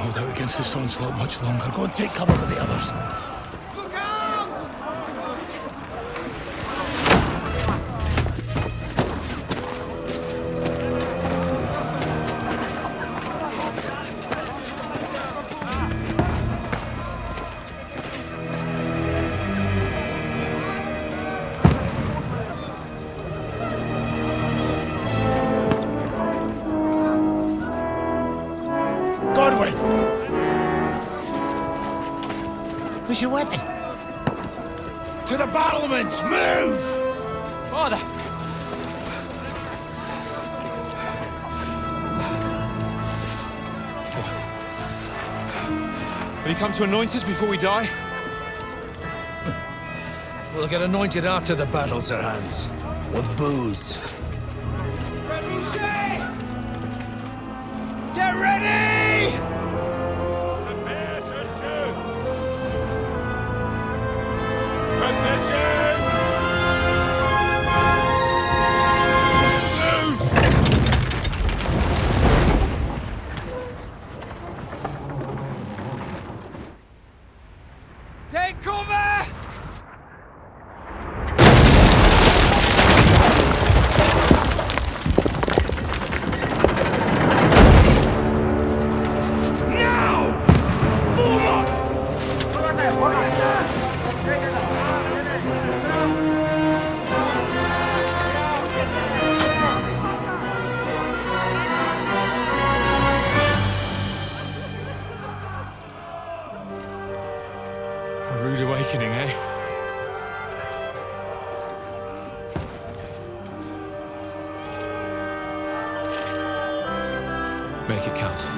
hold out against this onslaught much longer. Go and take cover with the others. Who's your weapon? To the battlements! Move! Father! Will you come to anoint us before we die? We'll get anointed after the battles are hands. With booze. Get ready! Prepare to shoot! Position! Take cover! A rude awakening, eh? Make it count.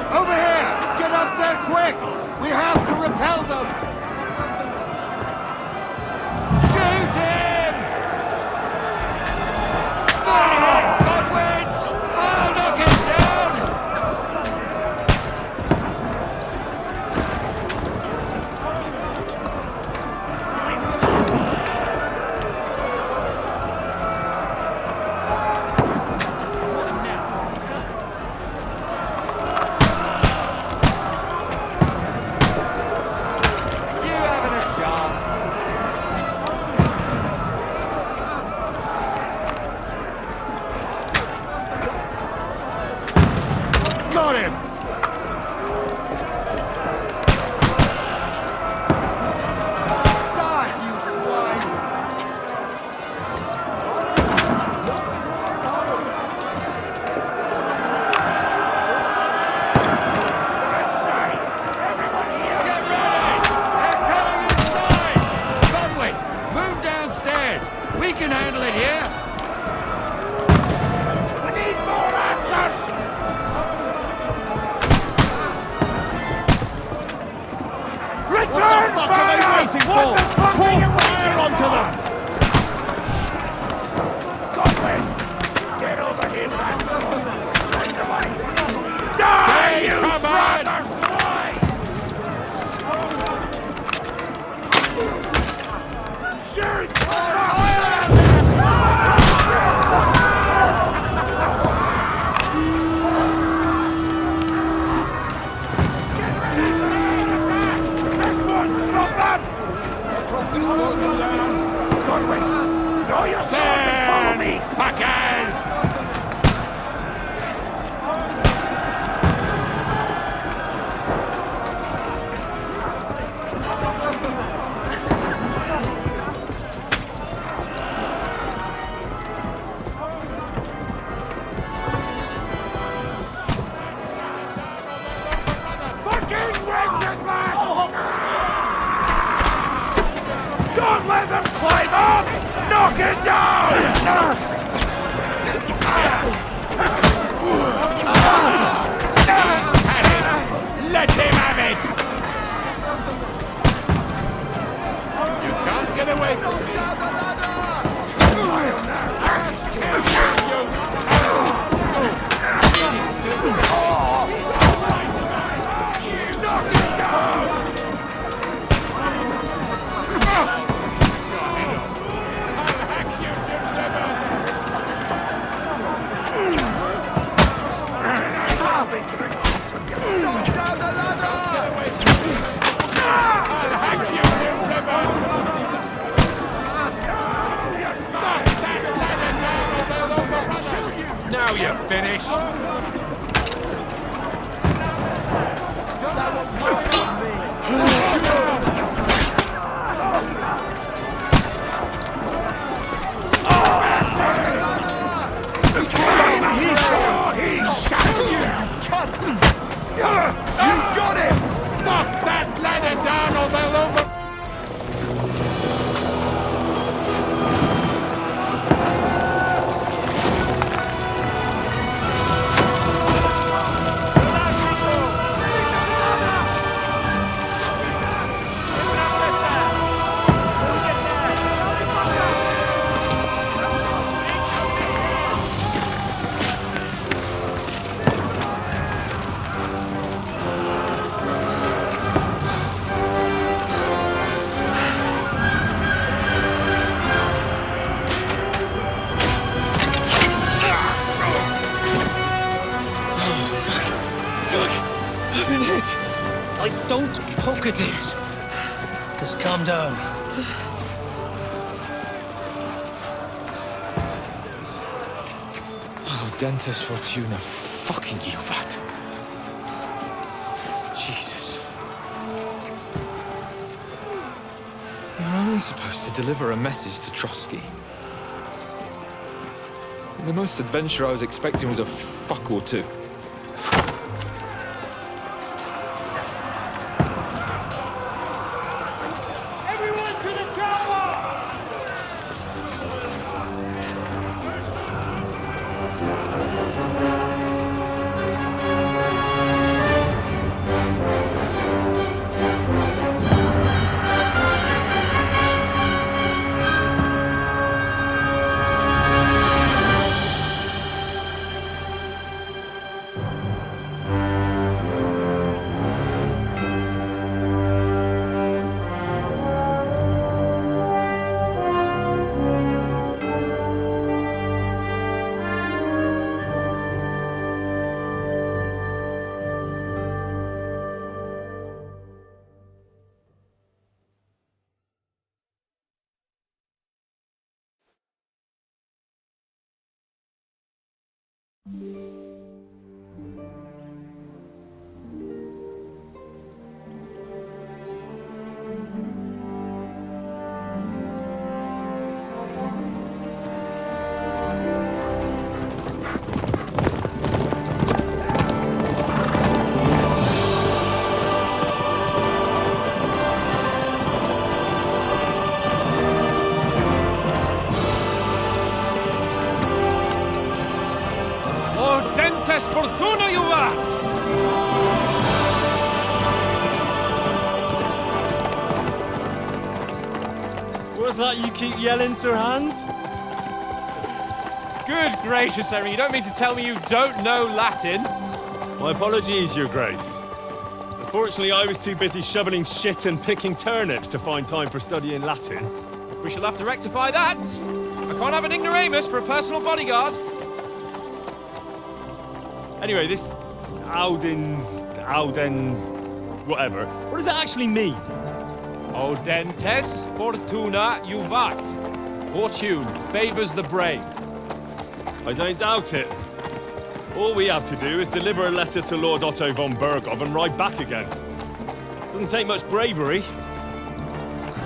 Over here! Get up there quick! We have to repel them! Shoot him! Godwin! I'll knock him down! Got him! Die, you swine! Get ready! They're coming inside! Godwin, move downstairs! We can handle it here! I need more answers! Return fire! What the fuck are they waiting for? Pour fire onto them! Godwin! Get over here, man! Straight away! Die, you brother fly! Shoot! Godwin, throw your sword and follow me, fuckers! Fucking Wenceslas! Don't let them climb up! Knock it down! Let him have it! Don't poke at it. Just calm down. Oh, Dentes Fortuna, fucking you, Vat. Jesus. You're only supposed to deliver a message to Trotsky. The most adventure I was expecting was a fuck or two. Everyone to the chopper! Dentes Fortuna, you vat! What's that you keep yelling, Sir Hans? Good gracious, Henry, you don't mean to tell me you don't know Latin? My apologies, Your Grace. Unfortunately, I was too busy shoveling shit and picking turnips to find time for studying Latin. We shall have to rectify that. I can't have an ignoramus for a personal bodyguard. Anyway, this Audens, whatever. What does that actually mean? O Dentes Fortuna Juvat. Fortune favors the brave. I don't doubt it. All we have to do is deliver a letter to Lord Otto von Bergov and ride back again. Doesn't take much bravery.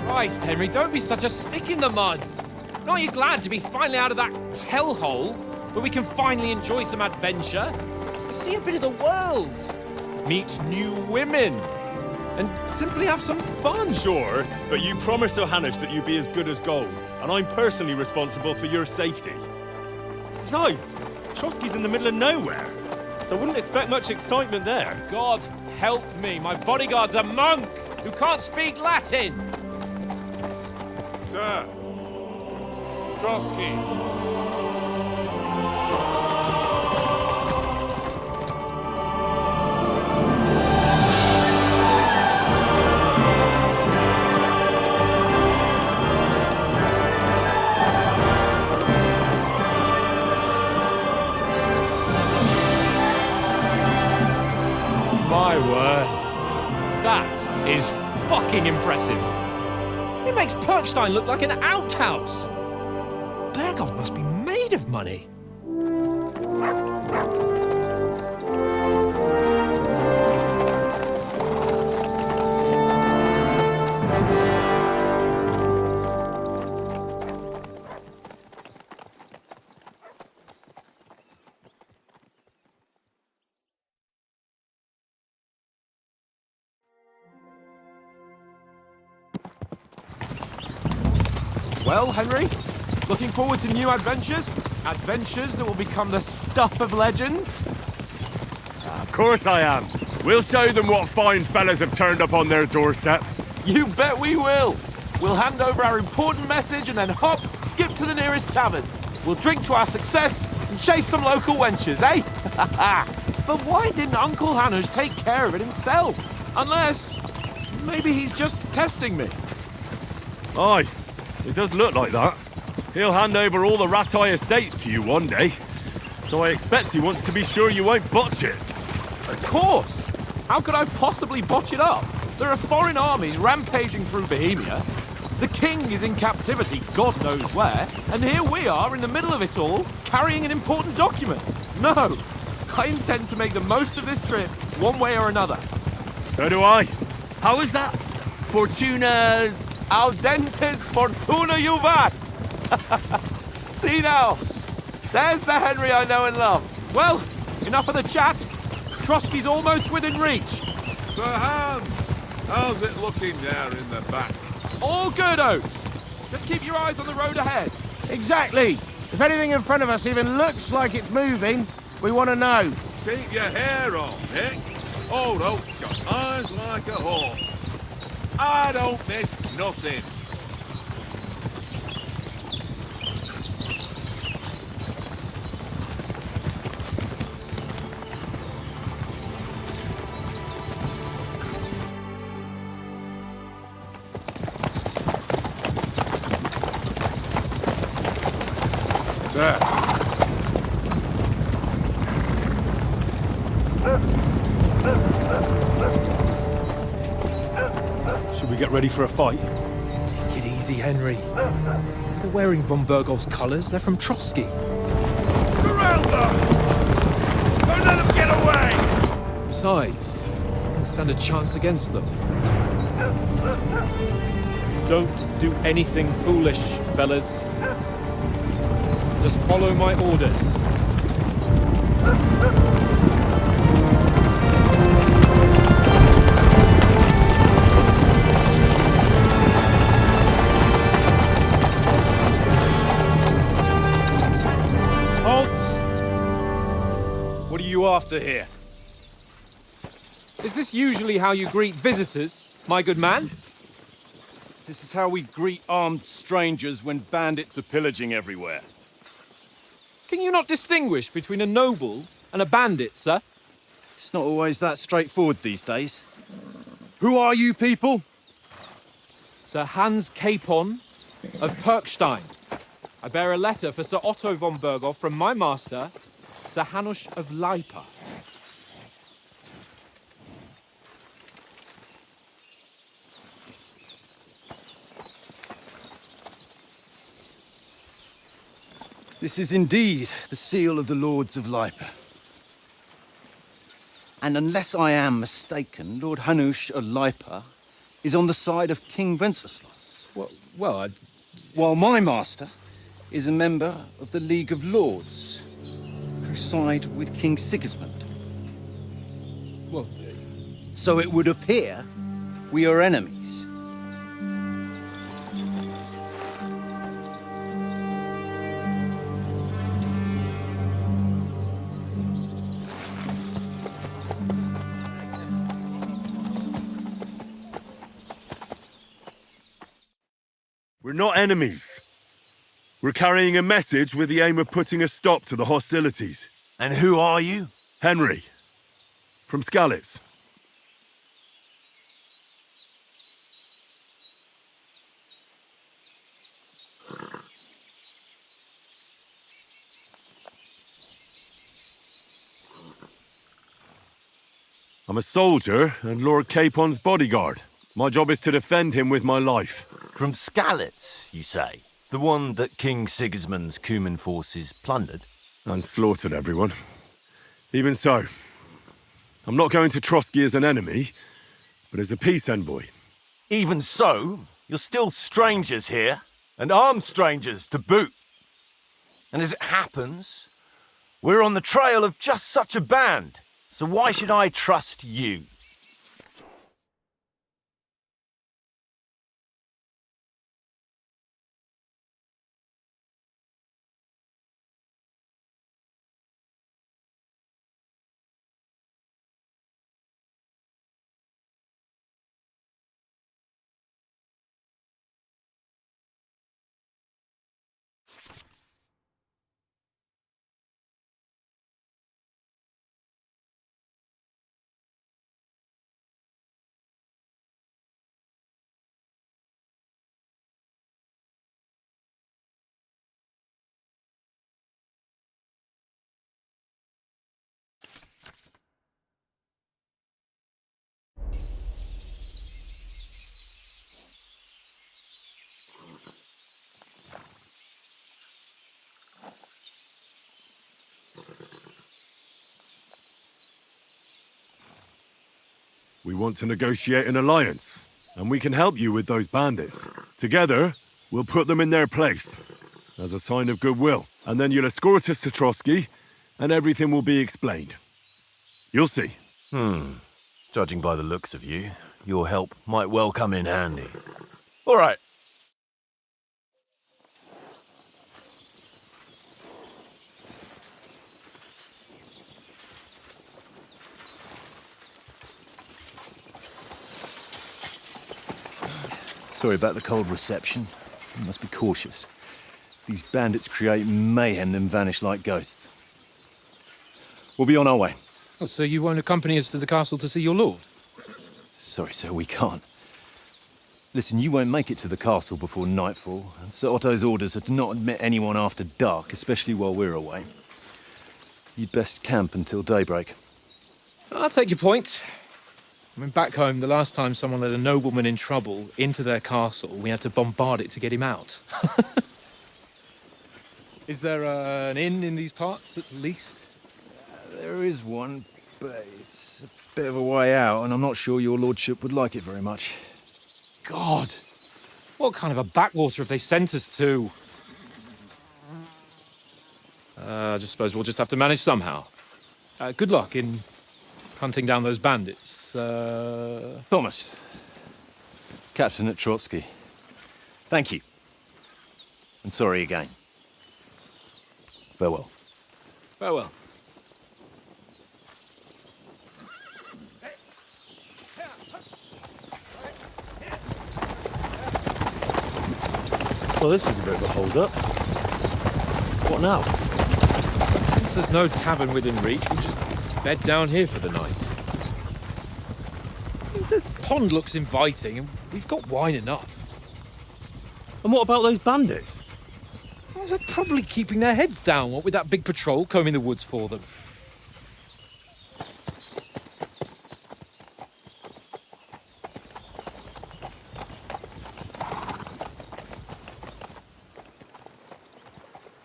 Christ, Henry, don't be such a stick in the mud. Aren't you glad to be finally out of that hellhole where we can finally enjoy some adventure? See a bit of the world, meet new women, and simply have some fun. Sure, but you promised Johannes that you'd be as good as gold, and I'm personally responsible for your safety. Besides, Trotsky's in the middle of nowhere, so I wouldn't expect much excitement there. God help me, my bodyguard's a monk who can't speak Latin. Sir! Trotsky! My word. That is fucking impressive. It makes Perkstein look like an outhouse. Bergov must be made of money. Well, Henry, looking forward to new adventures? Adventures that will become the stuff of legends? Of course I am. We'll show them what fine fellas have turned up on their doorstep. You bet we will. We'll hand over our important message and then hop, skip to the nearest tavern. We'll drink to our success and chase some local wenches, eh? But why didn't Uncle Hanush take care of it himself? Unless, maybe he's just testing me. Aye, it does look like that. He'll hand over all the Ratai estates to you one day. So I expect he wants to be sure you won't botch it. Of course. How could I possibly botch it up? There are foreign armies rampaging through Bohemia. The king is in captivity, God knows where, and here we are in the middle of it all, carrying an important document. No, I intend to make the most of this trip, one way or another. So do I. How is that? Fortuna... Al dentes fortuna juvat! See now, there's the Henry I know and love. Well, enough of the chat. Trotsky's almost within reach. Sir Hans, how's it looking down in the back? All good, Oates. Just keep your eyes on the road ahead. Exactly. If anything in front of us even looks like it's moving, we want to know. Keep your hair on, Nick. Old Oak's got eyes like a hawk. I don't miss nothing. Sir. Should we get ready for a fight? Take it easy, Henry. They're wearing von Bergov's colours. They're from Trotsky. Surround them! Don't let them get away! Besides, we stand a chance against them. Don't do anything foolish, fellas. Just follow my orders. Halt! What are you after here? Is this usually how you greet visitors, my good man? This is how we greet armed strangers when bandits are pillaging everywhere. Can you not distinguish between a noble and a bandit, sir? It's not always that straightforward these days. Who are you people? Sir Hans Capon of Perkstein. I bear a letter for Sir Otto von Berghoff from my master, Sir Hanush of Lipa. This is indeed the seal of the Lords of Lipa. And unless I am mistaken, Lord Hanush of Lipa is on the side of King Wenceslas. While my master is a member of the League of Lords, who side with King Sigismund. So it would appear we are enemies. We're not enemies. We're carrying a message with the aim of putting a stop to the hostilities. And who are you? Henry. From Skalitz. I'm a soldier and Lord Capon's bodyguard. My job is to defend him with my life. From Skalitz, you say? The one that King Sigismund's Cuman forces plundered? And slaughtered everyone. Even so, I'm not going to Trotsky as an enemy, but as a peace envoy. Even so, you're still strangers here, and armed strangers to boot. And as it happens, we're on the trail of just such a band, so why should I trust you? We want to negotiate an alliance, and we can help you with those bandits. Together, we'll put them in their place, as a sign of goodwill. And then you'll escort us to Trotsky, and everything will be explained. You'll see. Judging by the looks of you, your help might well come in handy. All right. Sorry about the cold reception. You must be cautious. These bandits create mayhem, then vanish like ghosts. We'll be on our way. Oh, so you won't accompany us to the castle to see your lord? Sorry, sir, we can't. Listen, you won't make it to the castle before nightfall, and Sir Otto's orders are to not admit anyone after dark, especially while we're away. You'd best camp until daybreak. I'll take your point. I mean, back home, the last time someone let a nobleman in trouble into their castle, we had to bombard it to get him out. Is there an inn in these parts, at least? There is one, but it's a bit of a way out, and I'm not sure your lordship would like it very much. God! What kind of a backwater have they sent us to? I just suppose we'll just have to manage somehow. Good luck in hunting down those bandits. Thomas, captain at Trotsky. Thank you. And sorry again. Farewell. Farewell. Well, this is a bit of a hold-up. What now? Since there's no tavern within reach, we'll just bed down here for the night. The pond looks inviting, and we've got wine enough. And what about those bandits? Well, they're probably keeping their heads down, what with that big patrol combing the woods for them.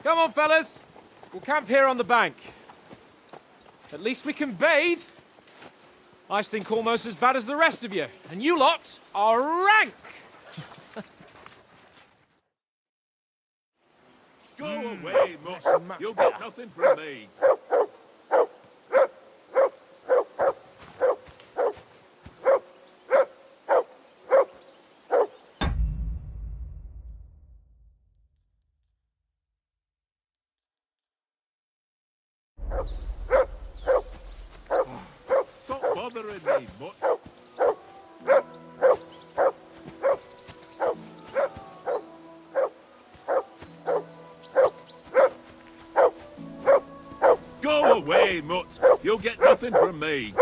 Come on, fellas. We'll camp here on the bank. At least we can bathe. I stink almost as bad as the rest of you, and you lot are rank. Go away, mutt. You'll get nothing from me. Stop bothering me, mutt. Go away, mutt. You'll get nothing from me.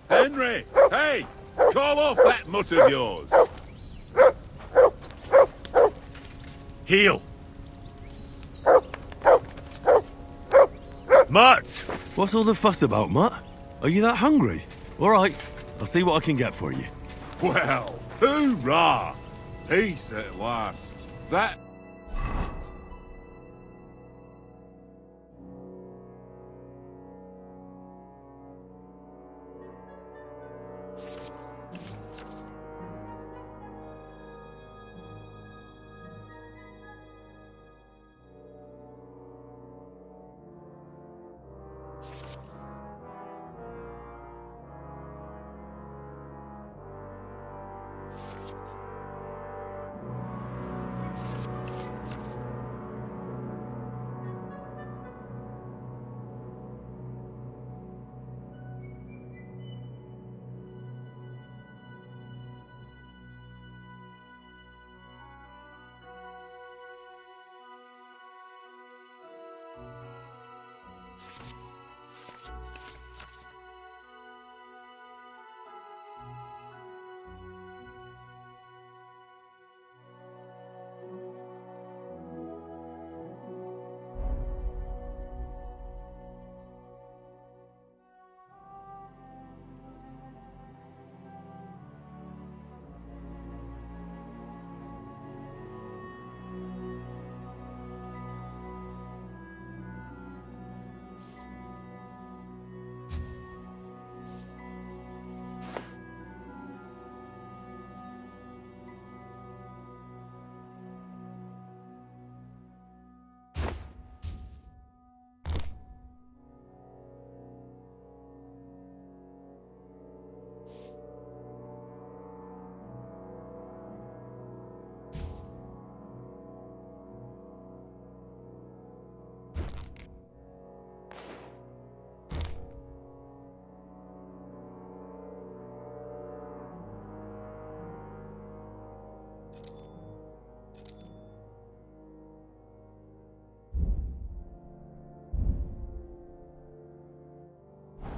Henry, hey! Call off that mutt of yours. Heel! Mutt! What's all the fuss about, Mutt? Are you that hungry? All right, I'll see what I can get for you. Well, hoorah! Peace at last. That...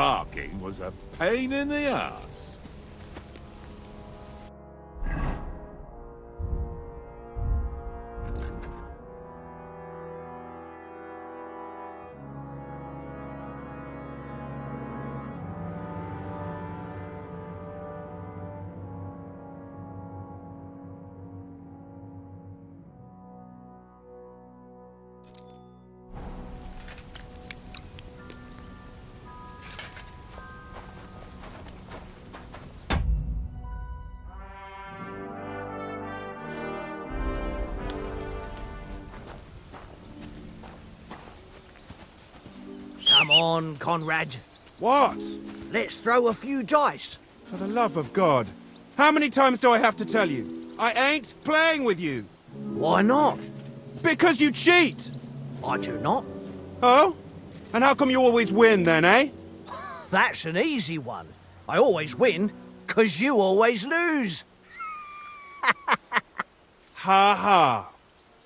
parking was a pain in the ass. Come on, Conrad. What? Let's throw a few dice. For the love of God. How many times do I have to tell you? I ain't playing with you. Why not? Because you cheat. I do not. Oh? And how come you always win then, eh? That's an easy one. I always win, 'cause you always lose. Ha ha.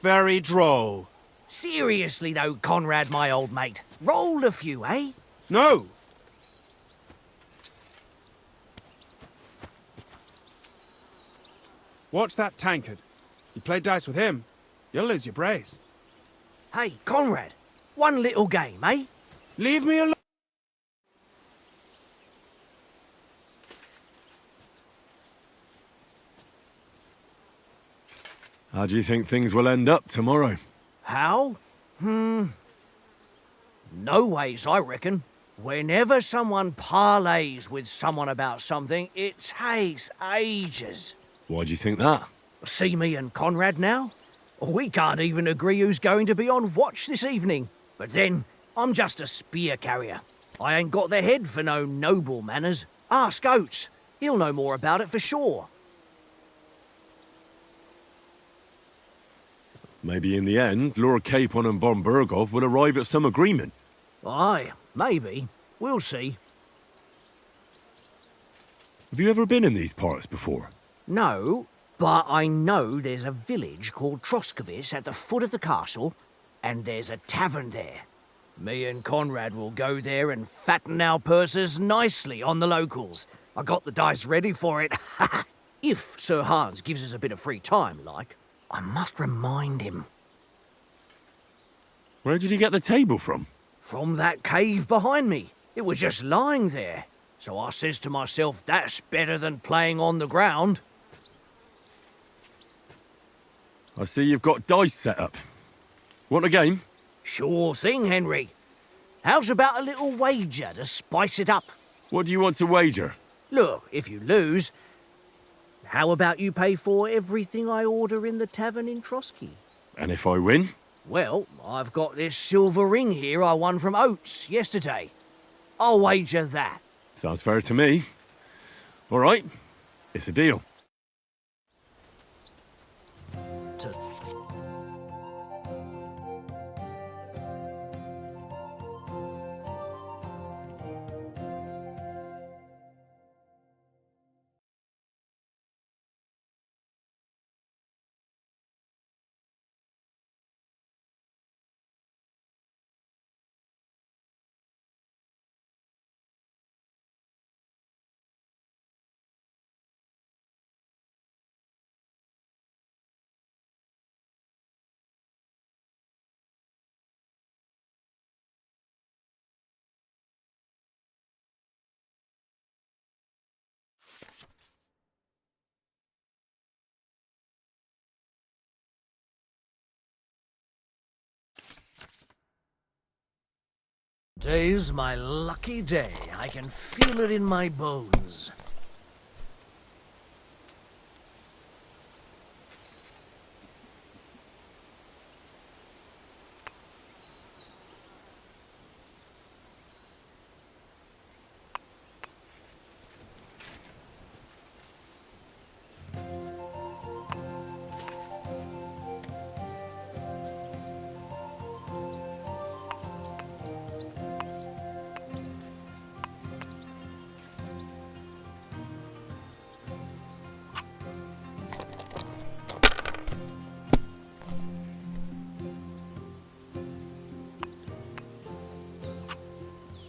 Very droll. Seriously though, Conrad, my old mate. Roll a few, eh? No. Watch that tankard. You play dice with him, you'll lose your brace. Hey, Conrad, one little game, eh? Leave me alone. How do you think things will end up tomorrow? How? No ways, I reckon. Whenever someone parleys with someone about something, it takes ages. Why do you think that? See me and Conrad now? We can't even agree who's going to be on watch this evening. But then, I'm just a spear carrier. I ain't got the head for no noble manners. Ask Oates. He'll know more about it for sure. Maybe in the end, Lord Capon and von Berghoff will arrive at some agreement. Aye, maybe. We'll see. Have you ever been in these parts before? No, but I know there's a village called Troskovitz at the foot of the castle, and there's a tavern there. Me and Conrad will go there and fatten our purses nicely on the locals. I got the dice ready for it. If Sir Hans gives us a bit of free time, like, I must remind him. Where did you get the table from? From that cave behind me. It was just lying there. So I says to myself, that's better than playing on the ground. I see you've got dice set up. Want a game? Sure thing, Henry. How's about a little wager to spice it up? What do you want to wager? Look, if you lose, how about you pay for everything I order in the tavern in Trotsky? And if I win? Well, I've got this silver ring here I won from Oates yesterday. I'll wager that. Sounds fair to me. All right, it's a deal. Today's my lucky day. I can feel it in my bones.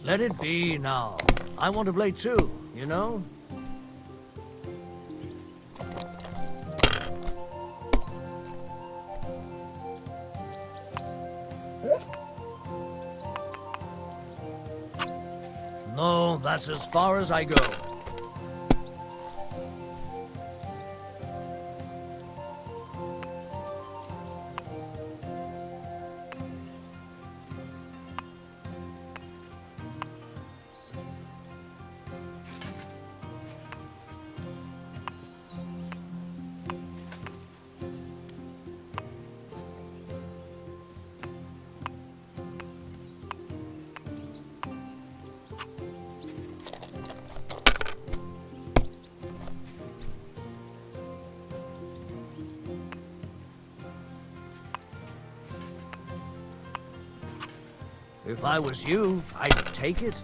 Let it be now. I want to play too, you know? No, that's as far as I go. If I was you, I'd take it.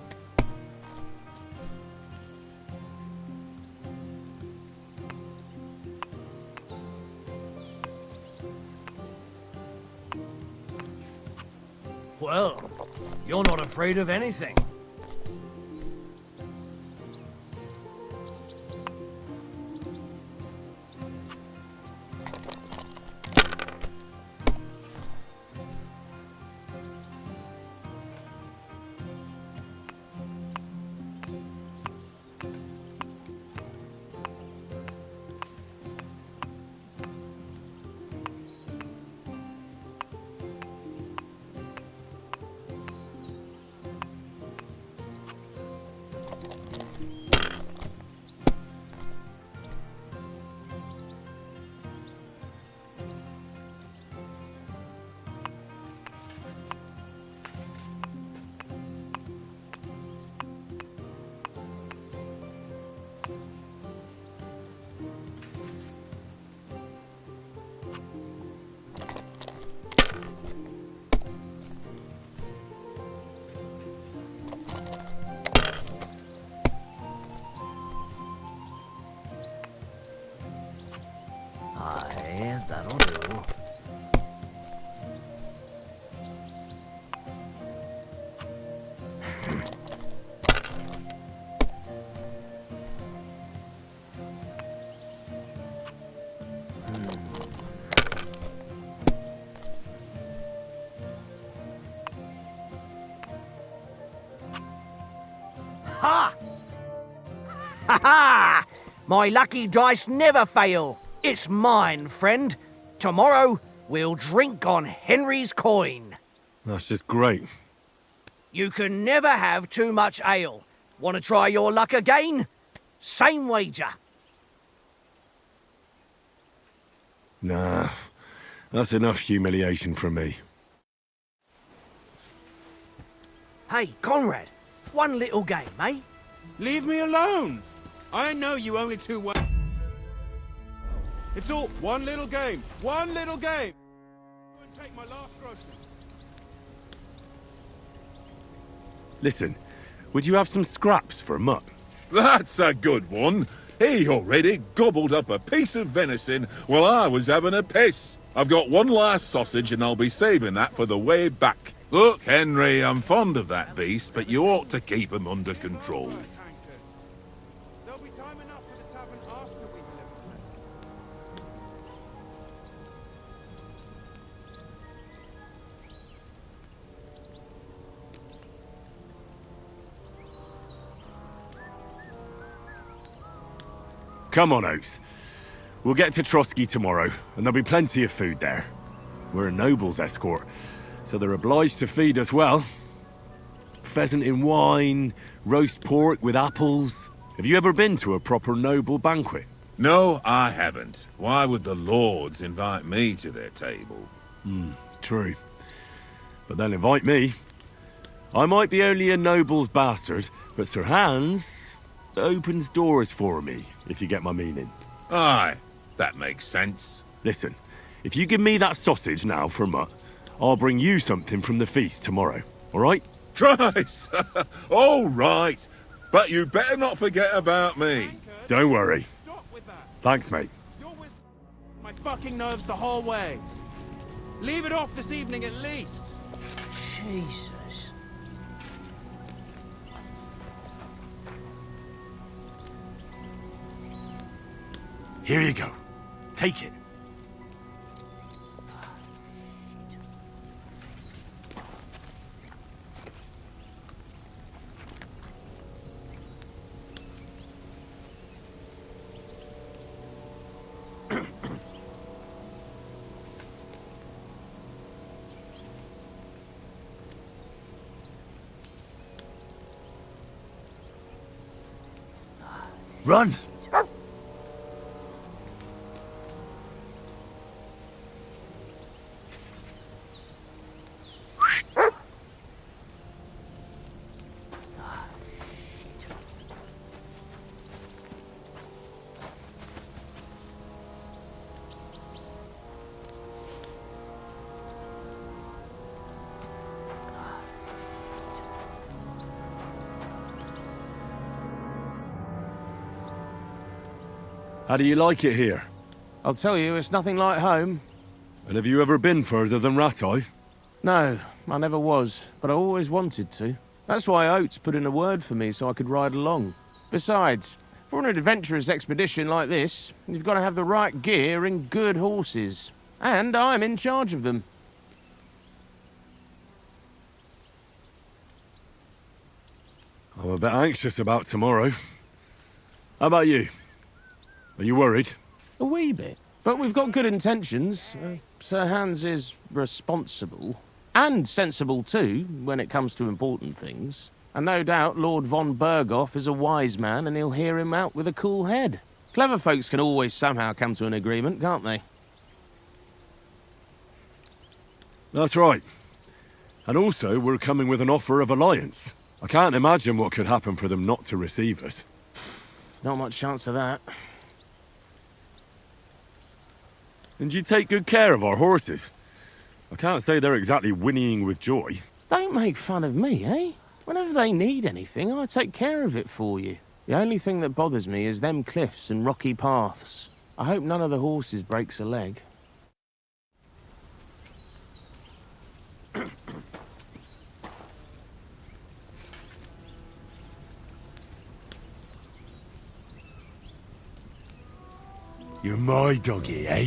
Well, you're not afraid of anything. Aye, that'll do. Ha! Ha ha! My lucky dice never fail. It's mine, friend. Tomorrow, we'll drink on Henry's coin. That's just great. You can never have too much ale. Want to try your luck again? Same wager. Nah, that's enough humiliation from me. Hey, Conrad, one little game, eh? Leave me alone! I know you only too well. It's all one little game. One little game. Take my last grocery. Listen, would you have some scraps for Mutt? That's a good one. He already gobbled up a piece of venison while I was having a piss. I've got one last sausage and I'll be saving that for the way back. Look, Henry, I'm fond of that beast, but you ought to keep him under control. There'll be time enough for the tavern after we deliver. Come on, Oates. We'll get to Trotsky tomorrow, and there'll be plenty of food there. We're a noble's escort, so they're obliged to feed us well. Pheasant in wine, roast pork with apples. Have you ever been to a proper noble banquet? No, I haven't. Why would the lords invite me to their table? True. But they'll invite me. I might be only a noble's bastard, but Sir Hans opens doors for me, if you get my meaning. Aye, that makes sense. Listen, if you give me that sausage now for Mutt, I'll bring you something from the feast tomorrow, all right? Christ! All right, but you better not forget about me. Don't worry. Stop with that. Thanks, mate. You're with my fucking nerves the whole way. Leave it off this evening at least. Jesus. Here you go. Take it. Run! How do you like it here? I'll tell you, it's nothing like home. And have you ever been further than Rattay? No, I never was, but I always wanted to. That's why Oates put in a word for me so I could ride along. Besides, for an adventurous expedition like this, you've got to have the right gear and good horses. And I'm in charge of them. I'm a bit anxious about tomorrow. How about you? Are you worried? A wee bit. But we've got good intentions. Sir Hans is responsible. And sensible too, when it comes to important things. And no doubt Lord von Berghoff is a wise man and he'll hear him out with a cool head. Clever folks can always somehow come to an agreement, can't they? That's right. And also, we're coming with an offer of alliance. I can't imagine what could happen for them not to receive it. Not much chance of that. And you take good care of our horses. I can't say they're exactly whinnying with joy. Don't make fun of me, eh? Whenever they need anything, I take care of it for you. The only thing that bothers me is them cliffs and rocky paths. I hope none of the horses breaks a leg. You're my doggy, eh?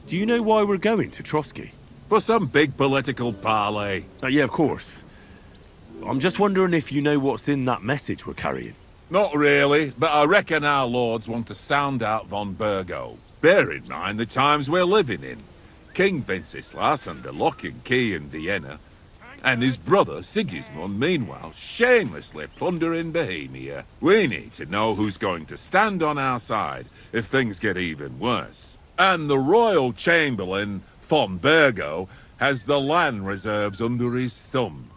Do you know why we're going to Trotsky? For some big political parley. Yeah, of course. I'm just wondering if you know what's in that message we're carrying. Not really, but I reckon our lords want to sound out von Burgo. Bear in mind the times we're living in. King Wenceslas under lock and key in Vienna, and his brother Sigismund, meanwhile, shamelessly plundering Bohemia. We need to know who's going to stand on our side if things get even worse. And the Royal Chamberlain, von Burgo, has the land reserves under his thumb.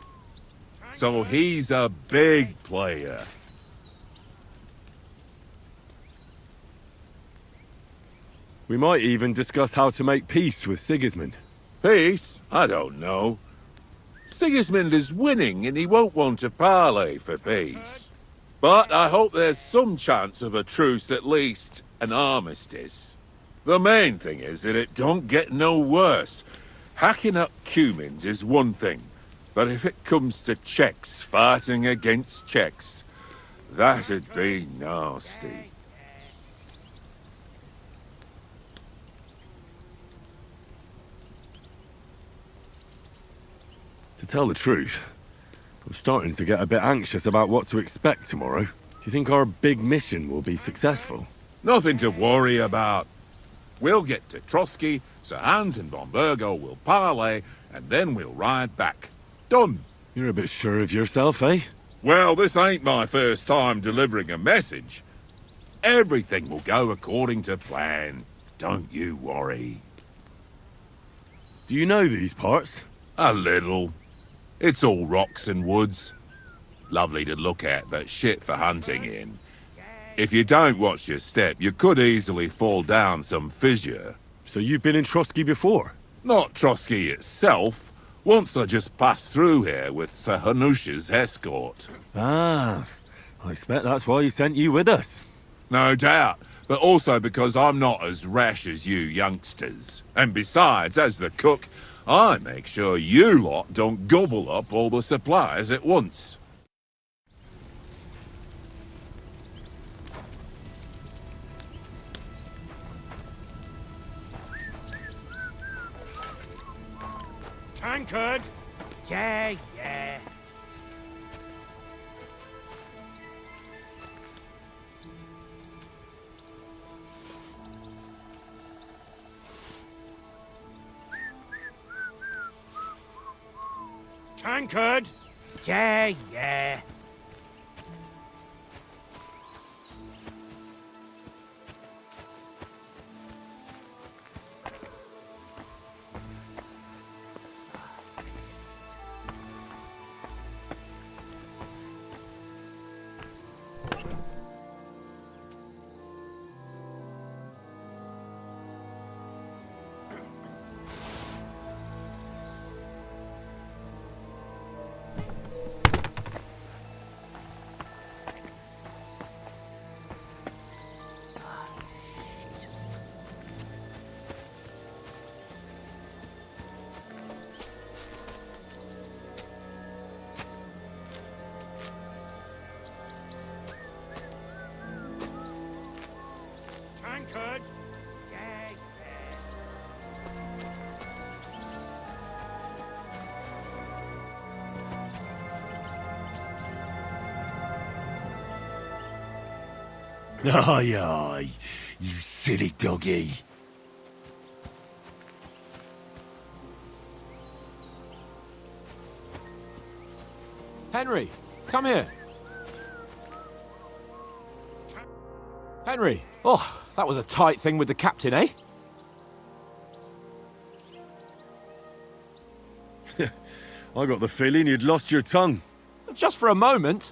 So he's a big player. We might even discuss how to make peace with Sigismund. Peace? I don't know. Sigismund is winning and he won't want to parley for peace. But I hope there's some chance of a truce, at least an armistice. The main thing is that it don't get no worse. Hacking up Cumins is one thing, but if it comes to Czechs fighting against Czechs, that'd be nasty. To tell the truth, I'm starting to get a bit anxious about what to expect tomorrow. Do you think our big mission will be successful? Nothing to worry about. We'll get to Trotsky, Sir Hans and von Burgo will parley, and then we'll ride back. Done. You're a bit sure of yourself, eh? Well, this ain't my first time delivering a message. Everything will go according to plan. Don't you worry. Do you know these parts? A little. It's all rocks and woods. Lovely to look at, but shit for hunting in. If you don't watch your step, you could easily fall down some fissure. So you've been in Trotsky before? Not Trotsky itself. Once I just passed through here with Sir Hanush's escort. Ah, I expect that's why he sent you with us. No doubt, but also because I'm not as rash as you youngsters. And besides, as the cook, I make sure you lot don't gobble up all the supplies at once. Tankard! Yeah, yeah. Tankard! Yeah, yeah. Tankard! Yeah, yeah. Aye, aye, you silly doggy. Henry, come here. Henry, oh, that was a tight thing with the captain, eh? I got the feeling you'd lost your tongue. Just for a moment.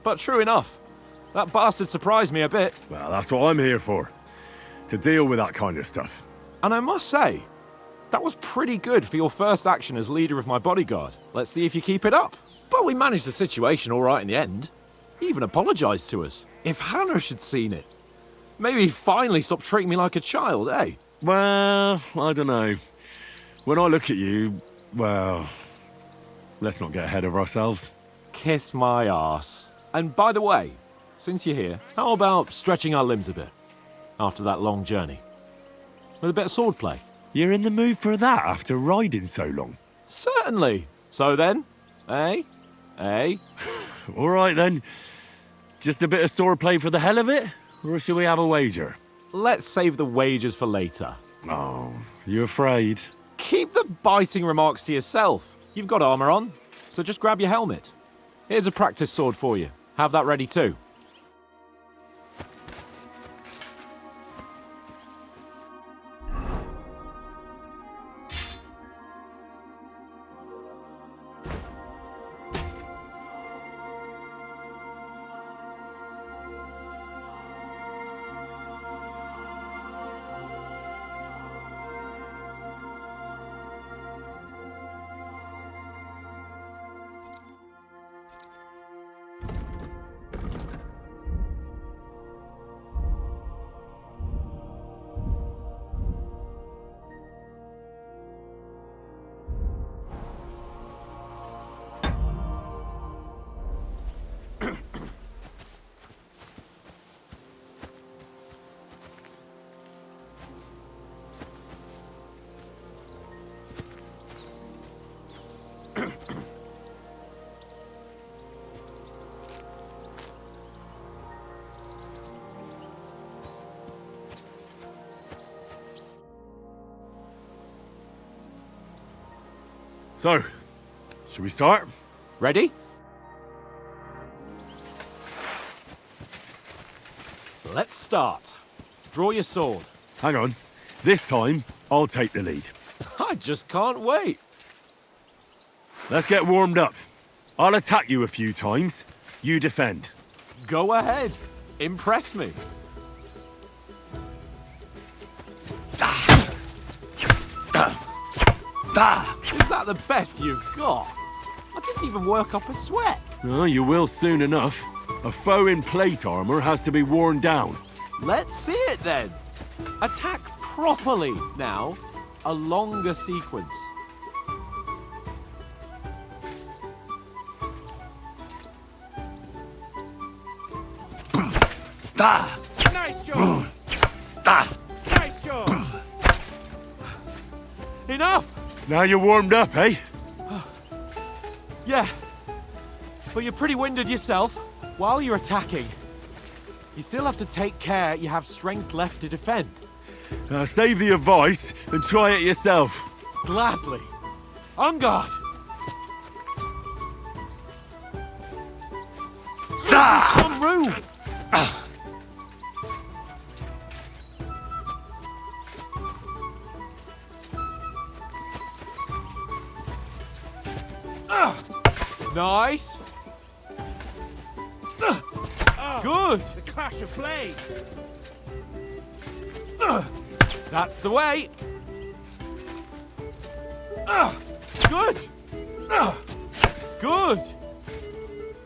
But true enough. That bastard surprised me a bit. Well, that's what I'm here for. To deal with that kind of stuff. And I must say, that was pretty good for your first action as leader of my bodyguard. Let's see if you keep it up. But we managed the situation all right in the end. He even apologized to us. If Hanush had seen it, maybe he'd finally stop treating me like a child, eh? Well, I don't know. When I look at you, well, let's not get ahead of ourselves. Kiss my arse. And by the way, since you're here, how about stretching our limbs a bit after that long journey? With a bit of swordplay. You're in the mood for that after riding so long? Certainly. So then, eh? Eh? All right then. Just a bit of swordplay for the hell of it? Or shall we have a wager? Let's save the wagers for later. Oh, you afraid? Keep the biting remarks to yourself. You've got armor on, so just grab your helmet. Here's a practice sword for you. Have that ready too. So, should we start? Ready? Let's start. Draw your sword. Hang on. This time, I'll take the lead. I just can't wait. Let's get warmed up. I'll attack you a few times. You defend. Go ahead. Impress me. Is that the best you've got? I didn't even work up a sweat. Oh, you will soon enough. A foe in plate armor has to be worn down. Let's see it then. Attack properly now. A longer sequence. Nice job! Nice job! Enough! Now you're warmed up, eh? Yeah. But you're pretty winded yourself. While you're attacking, you still have to take care you have strength left to defend. Save the advice and try it yourself. Gladly. On guard! Some room! Nice! Good! The clash of blades! That's the way! Good! Good!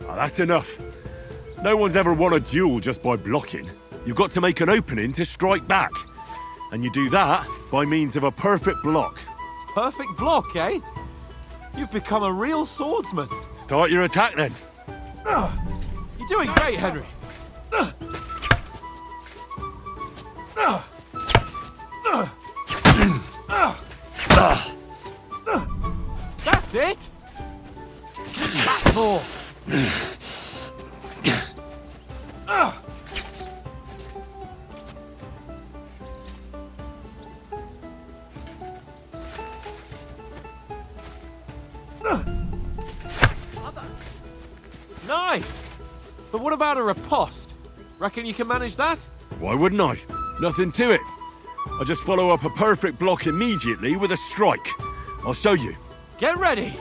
That's enough. No one's ever won a duel just by blocking. You've got to make an opening to strike back. And you do that by means of a perfect block. Perfect block, eh? You've become a real swordsman. Start your attack then. You're doing great, Henry. That's it. More. Nice! But what about a riposte? Reckon you can manage that? Why wouldn't I? Nothing to it. I just follow up a perfect block immediately with a strike. I'll show you. Get ready!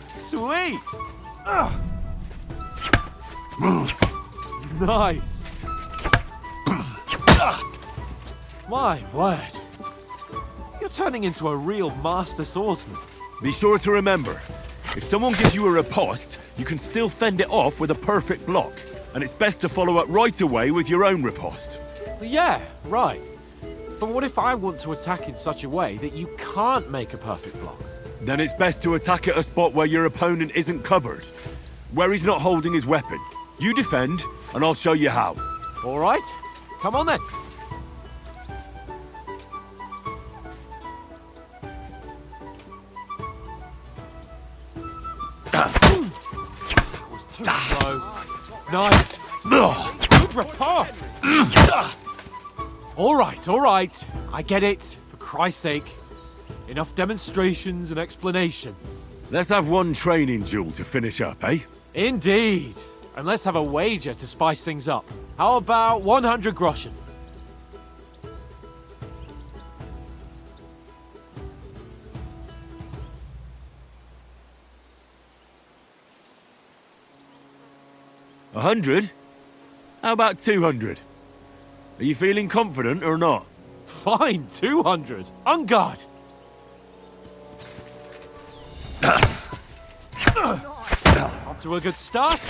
Sweet! Nice! My word. You're turning into a real master swordsman. Be sure to remember, if someone gives you a riposte, you can still fend it off with a perfect block. And it's best to follow up right away with your own riposte. Yeah, right. But what if I want to attack in such a way that you can't make a perfect block? Then it's best to attack at a spot where your opponent isn't covered. Where he's not holding his weapon. You defend, and I'll show you how. All right. Come on then. That was too slow. Nice. Good riposte. All right. I get it. For Christ's sake. Enough demonstrations and explanations. Let's have one training duel to finish up, eh? Indeed. And let's have a wager to spice things up. How about 100 groschen? 100? How about 200? Are you feeling confident or not? Fine, 200. On guard. Up to a good start.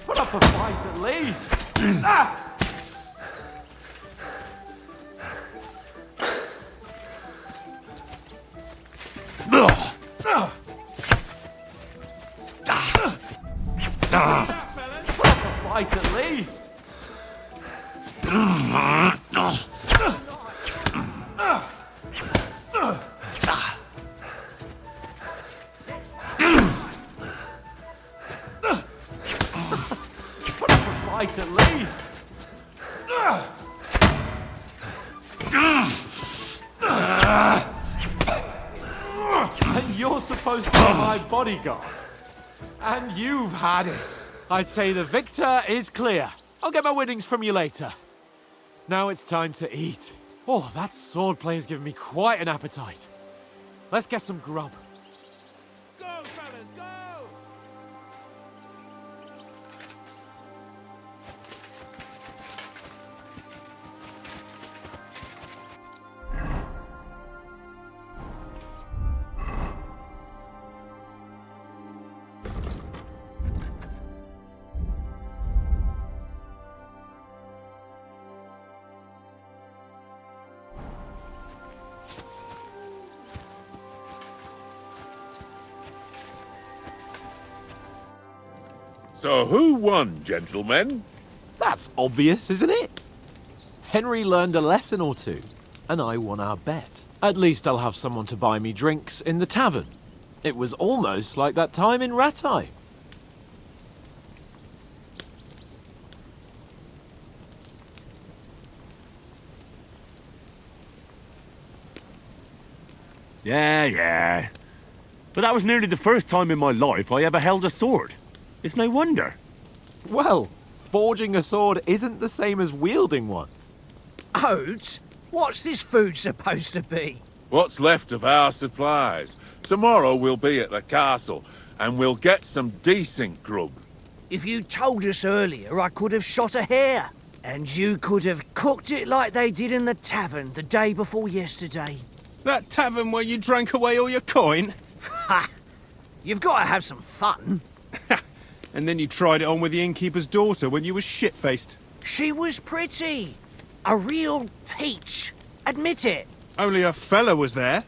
Put up a fight at least. Right, at least. And you're supposed to be my bodyguard. And you've had it. I say the victor is clear. I'll get my winnings from you later. Now it's time to eat. Oh, that swordplay has given me quite an appetite. Let's get some grub. Go, fellas, go! So who won, gentlemen? That's obvious, isn't it? Henry learned a lesson or two, and I won our bet. At least I'll have someone to buy me drinks in the tavern. It was almost like that time in Rattay. Yeah. But that was nearly the first time in my life I ever held a sword. It's no wonder. Well, forging a sword isn't the same as wielding one. Oats? What's this food supposed to be? What's left of our supplies. Tomorrow we'll be at the castle, and we'll get some decent grub. If you told us earlier, I could have shot a hare. And you could have cooked it like they did in the tavern the day before yesterday. That tavern where you drank away all your coin? Ha! You've got to have some fun. And then you tried it on with the innkeeper's daughter when you were shit-faced. She was pretty. A real peach. Admit it. Only a fella was there.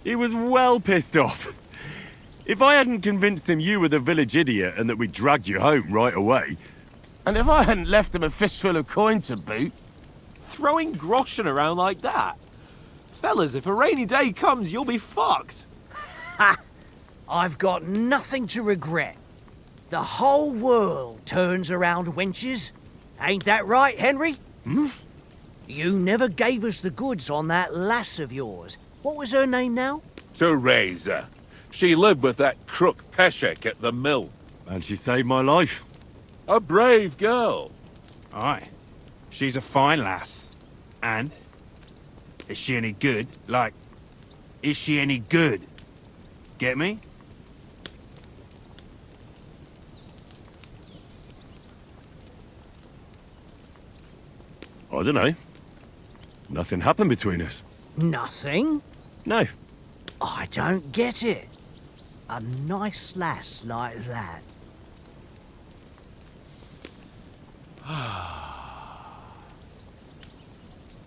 He was well pissed off. If I hadn't convinced him you were the village idiot and that we'd dragged you home right away... And if I hadn't left him a fistful of coin to boot... Throwing groschen around like that? Fellas, if a rainy day comes, you'll be fucked. Ha! I've got nothing to regret. The whole world turns around wenches. Ain't that right, Henry? Hmm? You never gave us the goods on that lass of yours. What was her name now? Teresa. She lived with that crook Peshek at the mill. And she saved my life. A brave girl. Aye. She's a fine lass. And? Is she any good? Like, is she any good? Get me? I don't know. Nothing happened between us. Nothing? No. I don't get it. A nice lass like that.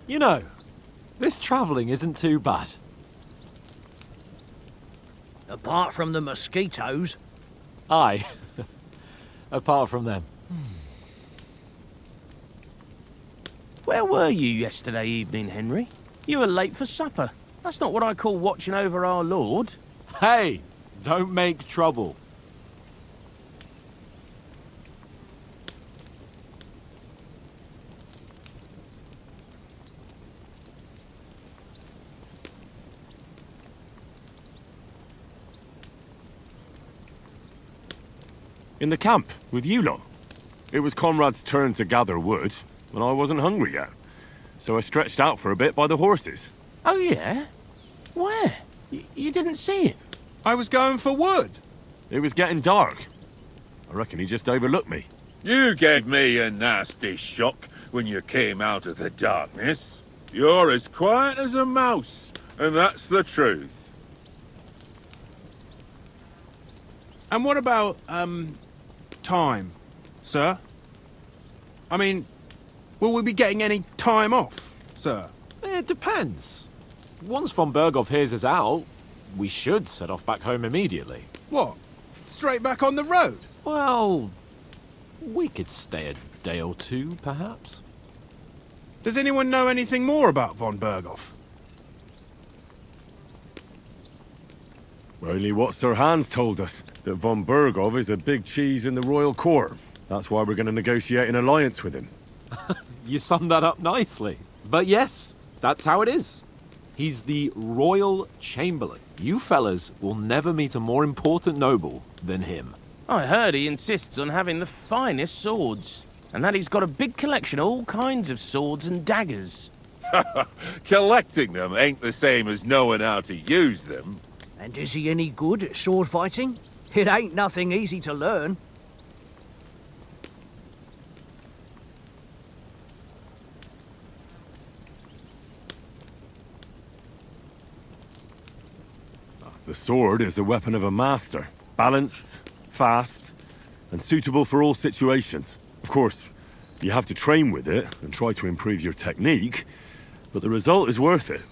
You know, this travelling isn't too bad. Apart from the mosquitoes. Aye. Apart from them. Where were you yesterday evening, Henry? You were late for supper. That's not what I call watching over our lord. Hey, don't make trouble. In the camp, with you lot. It was Conrad's turn to gather wood, and I wasn't hungry yet. So I stretched out for a bit by the horses. Oh, yeah? Where? You didn't see him? I was going for wood. It was getting dark. I reckon he just overlooked me. You gave me a nasty shock when you came out of the darkness. You're as quiet as a mouse, and that's the truth. And what about, time, sir? I mean, will we be getting any time off, sir? It depends. Once von Berghoff hears us out, we should set off back home immediately. What? Straight back on the road? Well, we could stay a day or two, perhaps. Does anyone know anything more about von Berghoff? Only what Sir Hans told us, that von Berghoff is a big cheese in the royal court. That's why we're going to negotiate an alliance with him. You summed that up nicely. But yes, that's how it is. He's the royal chamberlain. You fellas will never meet a more important noble than him. I heard he insists on having the finest swords, and that he's got a big collection of all kinds of swords and daggers. Collecting them ain't the same as knowing how to use them. And is he any good at sword fighting? It ain't nothing easy to learn. The sword is the weapon of a master. Balanced, fast, and suitable for all situations. Of course, you have to train with it and try to improve your technique, but the result is worth it.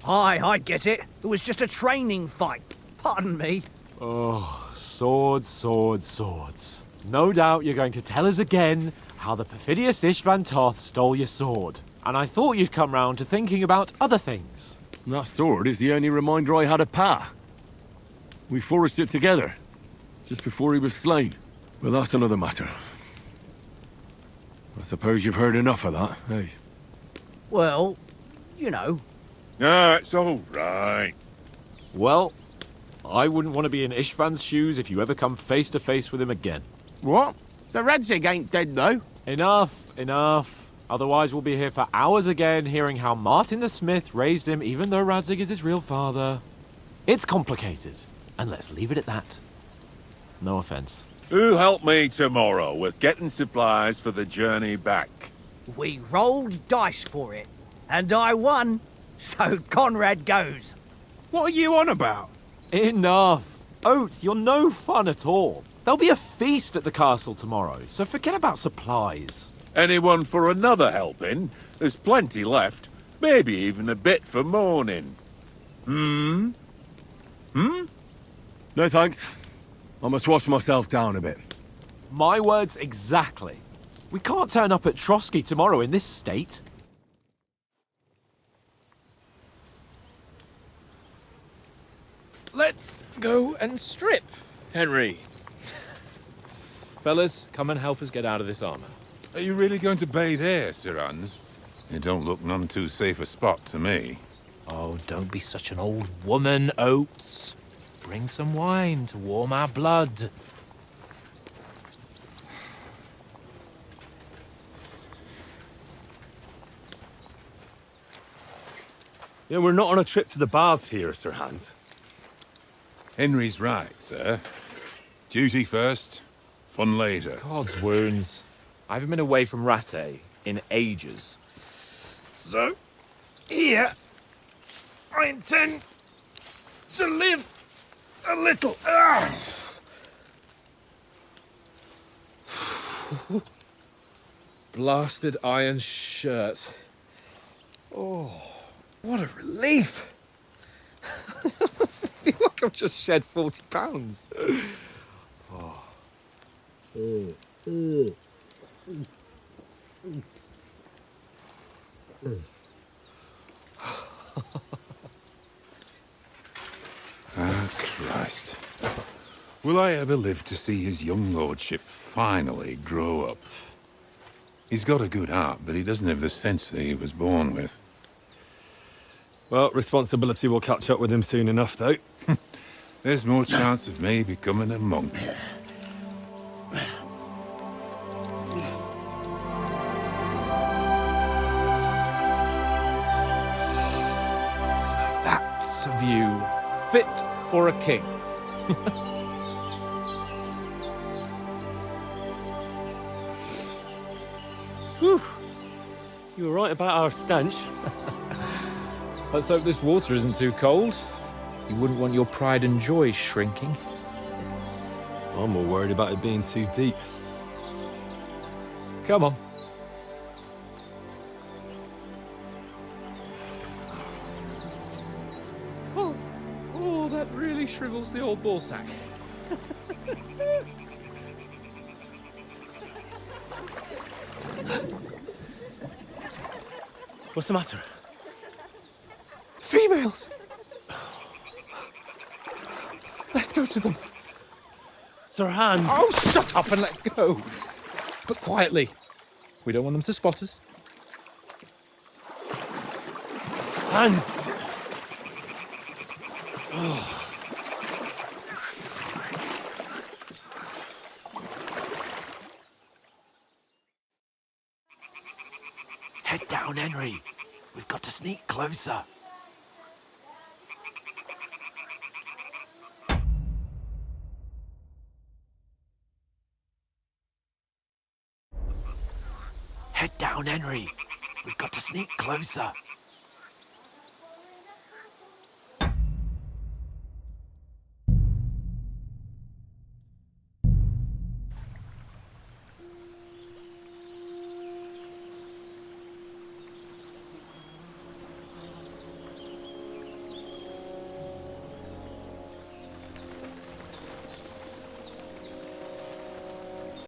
Aye, I get it. It was just a training fight. Pardon me. Oh, swords, swords, swords. No doubt you're going to tell us again how the perfidious Istvan Toth stole your sword. And I thought you'd come round to thinking about other things. That sword is the only reminder I had of Pa. We forged it together, just before he was slain. Well, that's another matter. I suppose you've heard enough of that, eh? Well, you know. Ah, it's all right. Well, I wouldn't want to be in Istvan's shoes if you ever come face to face with him again. What? So Radzig ain't dead, though? Enough, enough. Otherwise we'll be here for hours again hearing how Martin the Smith raised him even though Radzig is his real father. It's complicated, and let's leave it at that. No offense. Who'll help me tomorrow with getting supplies for the journey back? We rolled dice for it, and I won. So Conrad goes. What are you on about? Enough. Oath, you're no fun at all. There'll be a feast at the castle tomorrow, so forget about supplies. Anyone for another helping? There's plenty left. Maybe even a bit for morning. No thanks. I must wash myself down a bit. My words exactly. We can't turn up at Trotsky tomorrow in this state. Let's go and strip, Henry. Fellas, come and help us get out of this armor. Are you really going to bathe here, Sir Hans? It don't look none too safe a spot to me. Oh, don't be such an old woman, Oates. Bring some wine to warm our blood. Yeah, we're not on a trip to the baths here, Sir Hans. Henry's right, sir. Duty first, fun later. God's wounds. I haven't been away from Rattay in ages. So, here, I intend to live a little. Blasted iron shirt. Oh, what a relief. I feel like I've just shed 40 pounds. Oh. Ah, Christ. Will I ever live to see his young lordship finally grow up? He's got a good heart, but he doesn't have the sense that he was born with. Well, responsibility will catch up with him soon enough, though. There's more chance of me becoming a monk. That's a view fit for a king. Whew. You were right about our stench. Let's hope this water isn't too cold. You wouldn't want your pride and joy shrinking. I'm more worried about it being too deep. Come on. Oh, that really shrivels the old ball sack. What's the matter? Females! Let's go to them. Sir Hans! Oh, shut up and let's go. But quietly. We don't want them to spot us. Hans! Head down, Henry. We've got to sneak closer. Head down, Henry. We've got to sneak closer.